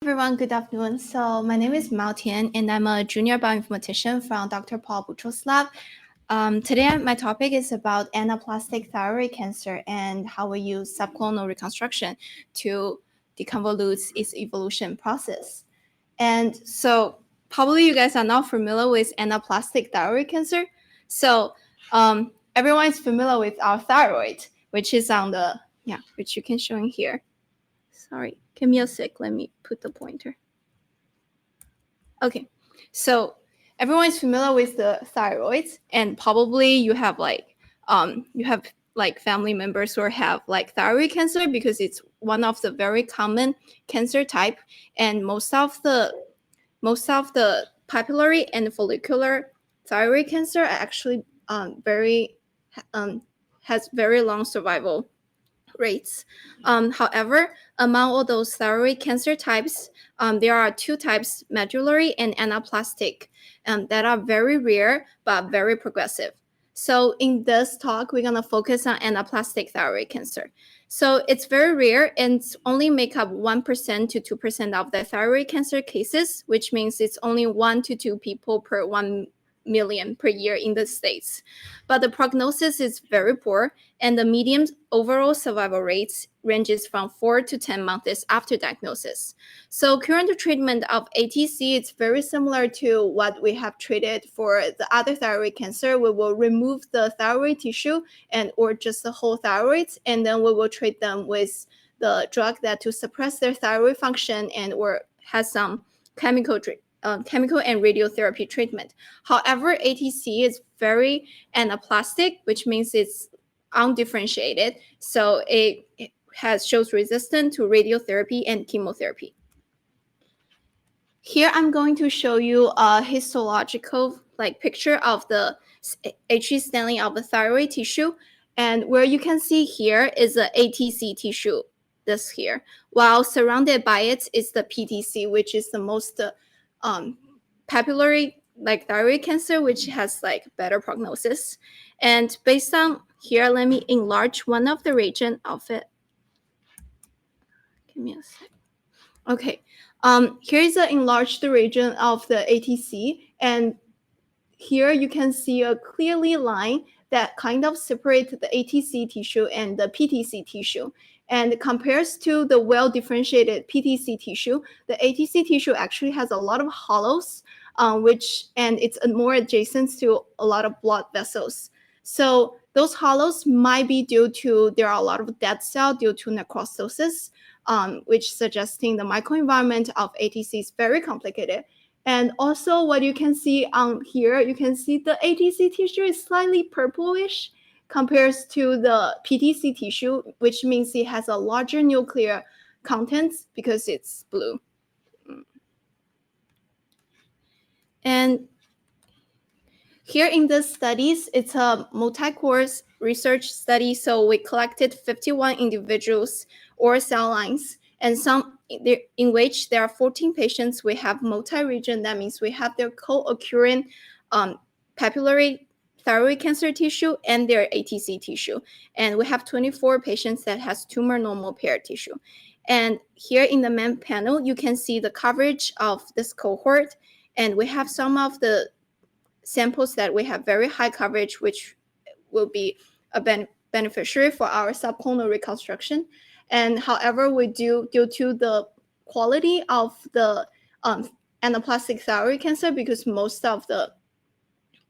Everyone, good afternoon. So my name is Mao Tian, and I'm a junior bioinformatician from Dr. Paul Boutro's lab. Today, my topic is about anaplastic thyroid cancer and how we use subclonal reconstruction to deconvolute its evolution process. And so probably you guys are not familiar with anaplastic thyroid cancer. So everyone is familiar with our thyroid, which is on the, which you can show in here. Sorry, give me a sec. Let me put the pointer. Okay, so everyone is familiar with the thyroid, and probably you have family members who have like thyroid cancer because it's one of the very common cancer type, and most of the papillary and follicular thyroid cancer are actually has very long survival rates. However, among all those thyroid cancer types, there are two types, medullary and anaplastic, that are very rare but very progressive. So in this talk, we're going to focus on anaplastic thyroid cancer. So it's very rare and only make up 1% to 2% of the thyroid cancer cases, which means it's only 1 to 2 people per 1 million per year in the States. But the prognosis is very poor, and the median overall survival rates ranges from 4 to 10 months after diagnosis. So current treatment of ATC is very similar to what we have treated for the other thyroid cancer. We will remove the thyroid tissue or just the whole thyroid, and then we will treat them with the drug that to suppress their thyroid function or has some chemical and radiotherapy treatment. However, ATC is very anaplastic, which means it's undifferentiated, so it shows resistance to radiotherapy and chemotherapy. Here I'm going to show you a histological picture of the HE staining of the thyroid tissue, and where you can see here is the ATC tissue, this here, while surrounded by it is the PTC, which is the most papillary thyroid cancer, which has better prognosis. And based on here, let me enlarge one of the region of it. Give me a sec. Okay, here is the enlarged region of the ATC, and here you can see a clearly line that kind of separates the ATC tissue and the PTC tissue. And compares to the well-differentiated PTC tissue, the ATC tissue actually has a lot of hollows, and it's more adjacent to a lot of blood vessels. So those hollows might be due to there are a lot of dead cells due to necrosis, which suggesting the microenvironment of ATC is very complicated. And also what you can see on here, you can see the ATC tissue is slightly purplish compares to the PTC tissue, which means it has a larger nuclear contents because it's blue. And here in this studies, it's a multi-course research study. So we collected 51 individuals or cell lines, and some in which there are 14 patients. We have multi-region. That means we have their co-occurring papillary thyroid cancer tissue and their ATC tissue. And we have 24 patients that has tumor normal pair tissue. And here in the main panel, you can see the coverage of this cohort. And we have some of the samples that we have very high coverage, which will be a beneficiary for our subclonal reconstruction. And however, we do due to the quality of the anaplastic thyroid cancer, because most of the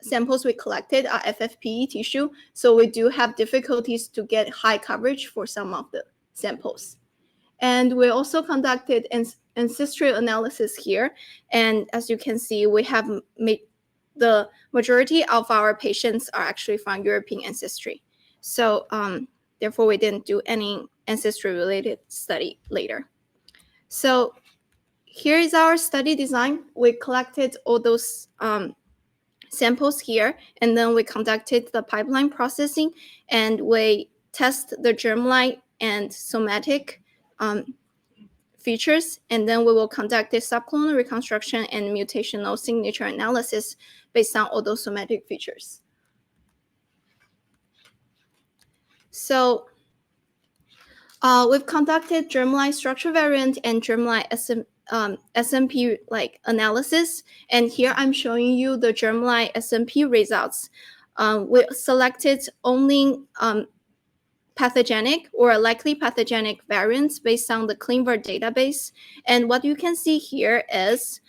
samples we collected are FFPE tissue, so we do have difficulties to get high coverage for some of the samples. And we also conducted ancestral analysis here, and as you can see, we have made the majority of our patients are actually from European ancestry. So therefore, we didn't do any ancestry-related study later. So here is our study design. We collected all those samples here, and then we conducted the pipeline processing, and we test the germline and somatic features, and then we will conduct a subclonal reconstruction and mutational signature analysis based on all those somatic features. So we've conducted germline structure variant and germline SNP like analysis, and here I'm showing you the germline SNP results. We selected only pathogenic or likely pathogenic variants based on the ClinVer database. And what you can see here is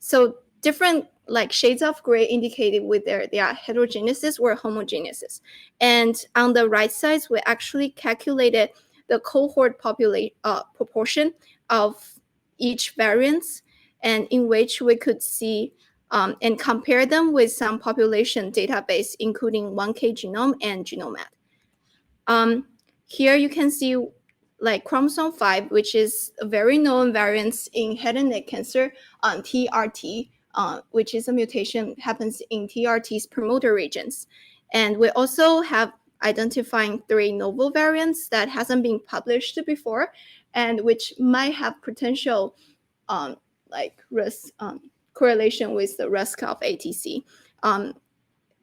so different like shades of gray indicated with their heterogeneous or homogeneous. And on the right side, we actually calculated the cohort proportion of each variance, and in which we could see and compare them with some population database, including 1K genome and GenomeAd. Here you can see like chromosome 5, which is a very known variant in head and neck cancer on TRT, which is a mutation happens in TRT's promoter regions. And we also have identifying 3 novel variants that hasn't been published before, and which might have potential like risk correlation with the risk of ATC.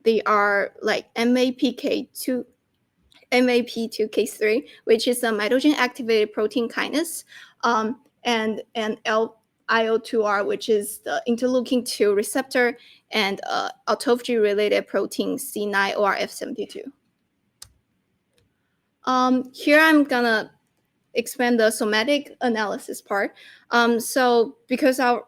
They are like MAP2K3, which is a mitogen activated protein kinase, and LIO2R, which is the interleukin 2 receptor, and autophagy related protein C9 or F72. Here I'm gonna expand the somatic analysis part. So because our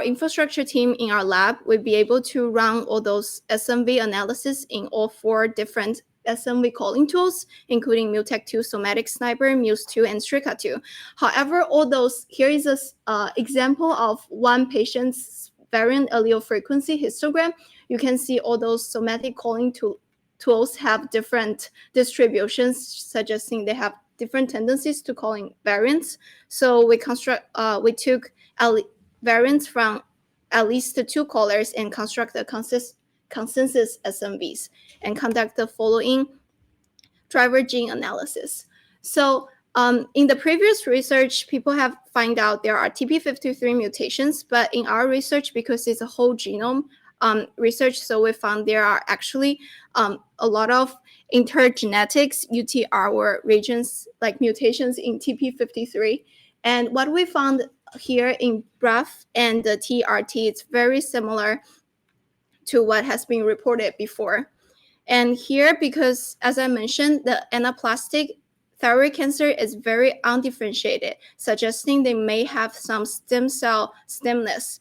infrastructure team in our lab will be able to run all those SNV analysis in all 4 different SNV calling tools, including MuTech2, Somatic Sniper, Muse2, and Strika2. However, all those, here is an example of one patient's variant allele frequency histogram. You can see all those somatic calling tools have different distributions, suggesting they have different tendencies to calling variants. So we took variants from at least 2 callers and construct the consensus SNVs and conduct the following driver gene analysis. So in the previous research, people have found out there are TP53 mutations, but in our research, because it's a whole genome research, so we found there are actually a lot of intergenetics UTR or regions like mutations in TP53. And what we found here in BRAF and the TRT, it's very similar to what has been reported before. And here, because as I mentioned, the anaplastic thyroid cancer is very undifferentiated, suggesting they may have some stem cell stemness.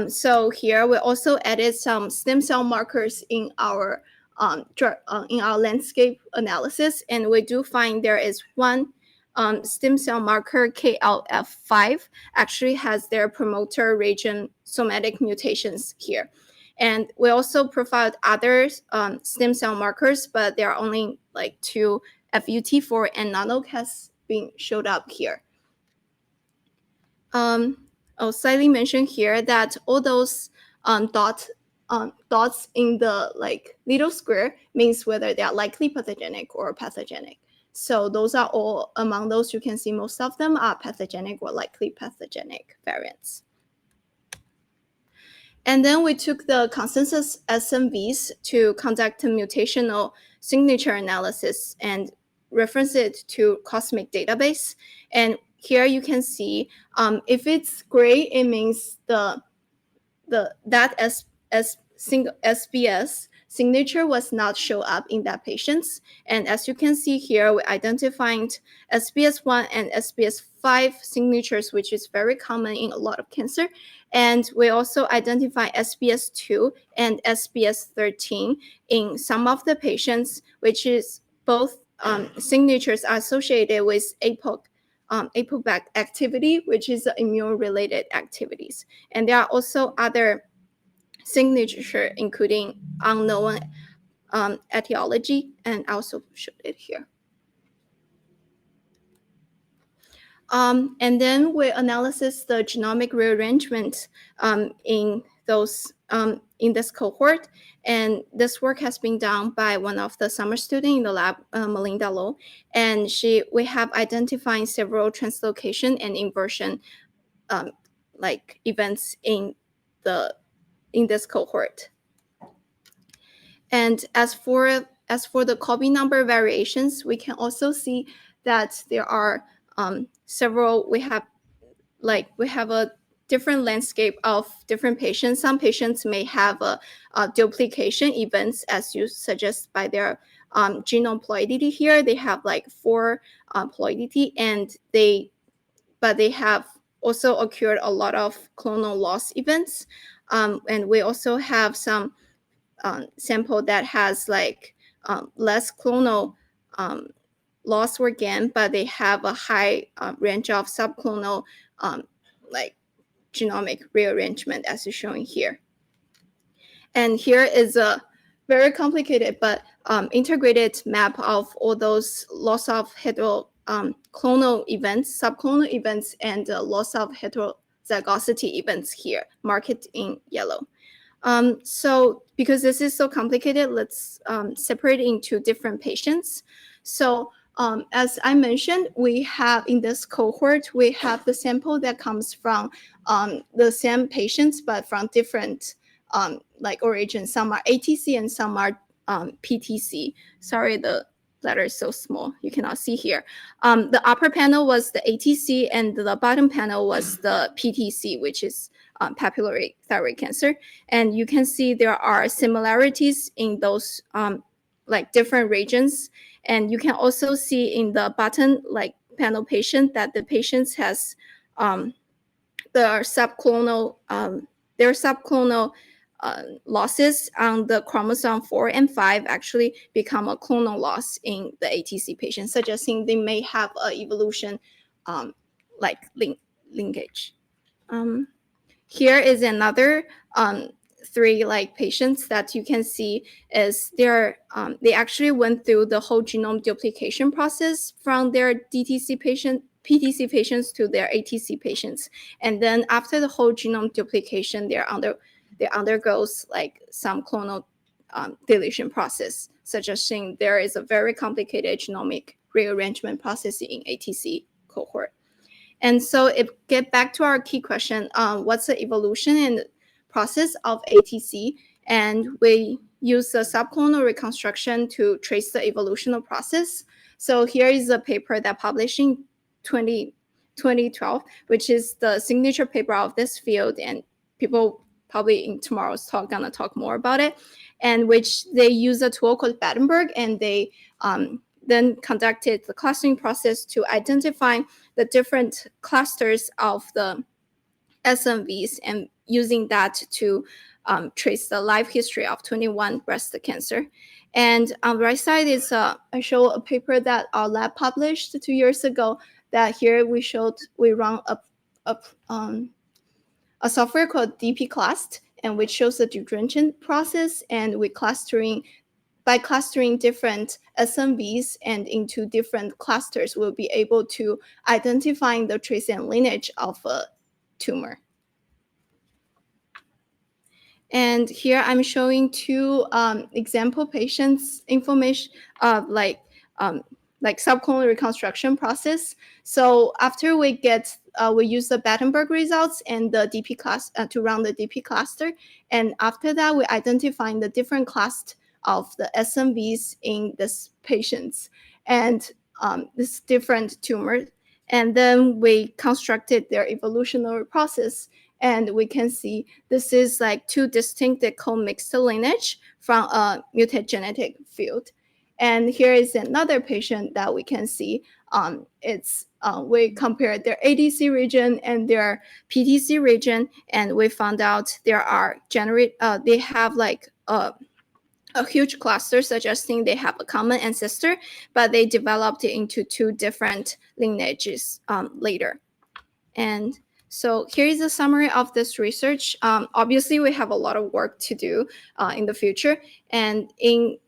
So here we also added some stem cell markers in our landscape analysis, and we do find there is one stem cell marker KLF5 actually has their promoter region somatic mutations here. And we also provide other stem cell markers, but there are only like 2 FUT4 and NANOC has been showed up here. I'll slightly mention here that all those dots in the like little square means whether they are likely pathogenic or pathogenic. So those are all, among those you can see most of them are pathogenic or likely pathogenic variants. And then we took the consensus SNVs to conduct a mutational signature analysis and reference it to Cosmic database. And here you can see if it's gray, it means that SBS signature was not show up in that patients. And as you can see here, we identified SBS1 and SBS5 signatures, which is very common in a lot of cancer. And we also identify SBS2 and SBS13 in some of the patients, which is both signatures associated with APOC activity, which is immune-related activities. And there are also other signature, including unknown etiology, and I also showed it here. And then we analysis the genomic rearrangement in those in this cohort, and this work has been done by one of the summer students in the lab, Melinda Lowe, and we have identified several translocation and inversion like events in this cohort. And as for the copy number variations, we can also see that there are several. We have like we have a different landscape of different patients. Some patients may have a duplication events, as you suggest by their genome ploidity here. They have like 4 ploidity, and they have also occurred a lot of clonal loss events. And we also have some sample that has like less clonal loss or gain, but they have a high range of subclonal like genomic rearrangement, as is showing here. And here is a very complicated but integrated map of all those loss of clonal events, subclonal events, and loss of heterozygosity events here, marked in yellow. So because this is so complicated, let's separate into different patients. So as I mentioned, we have in this cohort, we have the sample that comes from the same patients, but from different like origins. Some are ATC and some are PTC. Sorry, the letter is so small, you cannot see here. The upper panel was the ATC, and the bottom panel was the PTC, which is papillary thyroid cancer. And you can see there are similarities in those like different regions. And you can also see in the bottom like panel patient that the patients has their subclonal losses on the chromosome 4 and 5 actually become a clonal loss in the ATC patient, suggesting they may have an evolution like linkage. Here is another 3 like patients that you can see is they actually went through the whole genome duplication process from their PTC patients to their ATC patients, and then after the whole genome duplication, they undergoes like some clonal deletion process, suggesting there is a very complicated genomic rearrangement process in ATC cohort. And so get back to our key question, what's the evolution and process of ATC? And we use the subclonal reconstruction to trace the evolutional process. So here is a paper that published in 2012, which is the signature paper of this field, and people probably in tomorrow's talk gonna talk more about it, and which they use a tool called Battenberg, and they then conducted the clustering process to identify the different clusters of the SNVs, and using that to trace the life history of 21 breast cancer. And on the right side is I show a paper that our lab published 2 years ago, that here we run a software called dpclust, and which shows the differentiation process, and by clustering different SNVs and into different clusters, we'll be able to identify the trace and lineage of a tumor. And here I'm showing 2 example patients information of like subclonal reconstruction process. So after we use the Battenberg results and the DP class to run the DP cluster, and after that we identify the different cluster of the SNVs in this patients and this different tumor, and then we constructed their evolutionary process, and we can see this is like 2 distinct co-mixed lineage from a mutant genetic field. And here is another patient that we can see. We compared their ADC region and their PTC region, and we found out they have like a huge cluster, suggesting they have a common ancestor, but they developed it into 2 different lineages later. And so here is a summary of this research. Obviously, we have a lot of work to do in the future. And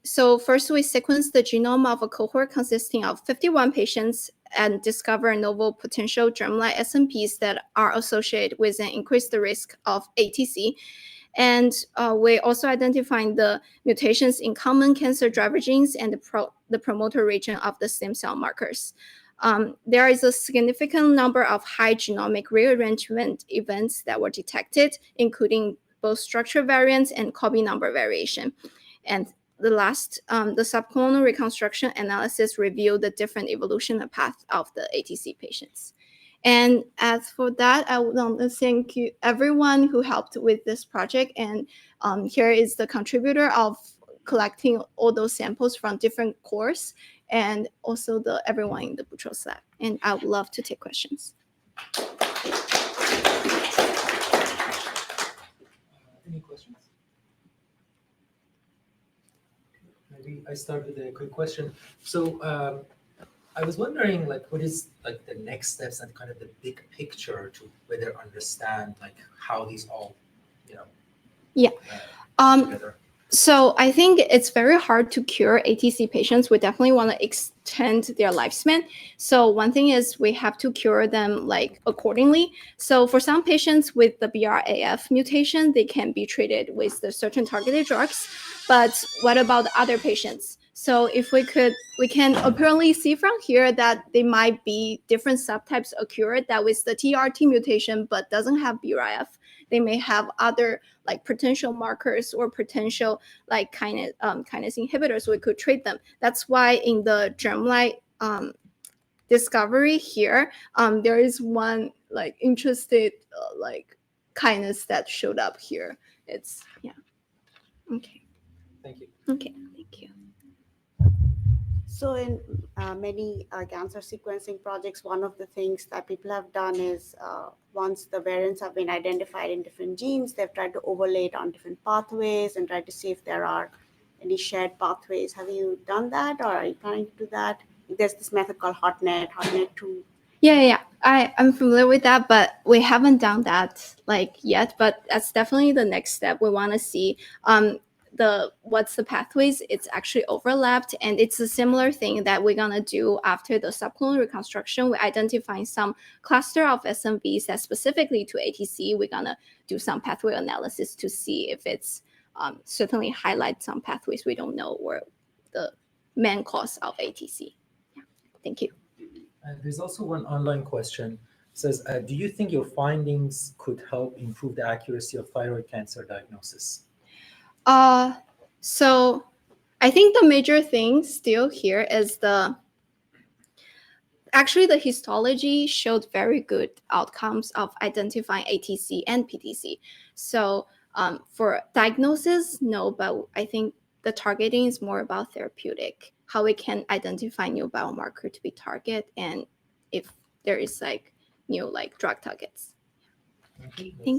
so first, we sequenced the genome of a cohort consisting of 51 patients and discover novel potential germline SNPs that are associated with an increased risk of ATC. And we also identified the mutations in common cancer driver genes and the promoter region of the stem cell markers. There is a significant number of high genomic rearrangement events that were detected, including both structure variants and copy number variation. And the subclonal reconstruction analysis revealed the different evolution path of the ATC patients. And as for that, I want to thank you, everyone who helped with this project. And here is the contributor of collecting all those samples from different cores, and also everyone in the Boutros lab. And I would love to take questions. Any questions? Maybe I start with a quick question. So I was wondering, like, what is like the next steps and kind of the big picture to better understand like how these all, Yeah. Together. So I think it's very hard to cure ATC patients. We definitely want to extend their lifespan. So one thing is we have to cure them like accordingly. So for some patients with the BRAF mutation, they can be treated with the certain targeted drugs. But what about the other patients? So if we can apparently see from here that they might be different subtypes occurred that with the TRT mutation but doesn't have BRAF. They may have other like potential markers or potential like kinase inhibitors. We could treat them. That's why in the germline discovery here, there is one like interested like kinase that showed up here. It's okay. Thank you. Okay, thank you. So in many cancer sequencing projects, one of the things that people have done is once the variants have been identified in different genes, they've tried to overlay it on different pathways and try to see if there are any shared pathways. Have you done that, or are you planning to do that? There's this method called HotNet2. Yeah. I'm familiar with that, but we haven't done that like yet. But that's definitely the next step. We want to see what's the pathways. It's actually overlapped, and it's a similar thing that we're gonna do after the subclonal reconstruction. We're identifying some cluster of SNVs that specifically to ATC. We're gonna do some pathway analysis to see if it's certainly highlight some pathways we don't know were the main cause of ATC. Yeah. Thank you. There's also one online question. It says, do you think your findings could help improve the accuracy of thyroid cancer diagnosis? So I think the major thing still here is actually the histology showed very good outcomes of identifying ATC and PTC. So for diagnosis, no, but I think the targeting is more about therapeutic, how we can identify new biomarker to be target, and if there is like new like drug targets. Thank you. Thank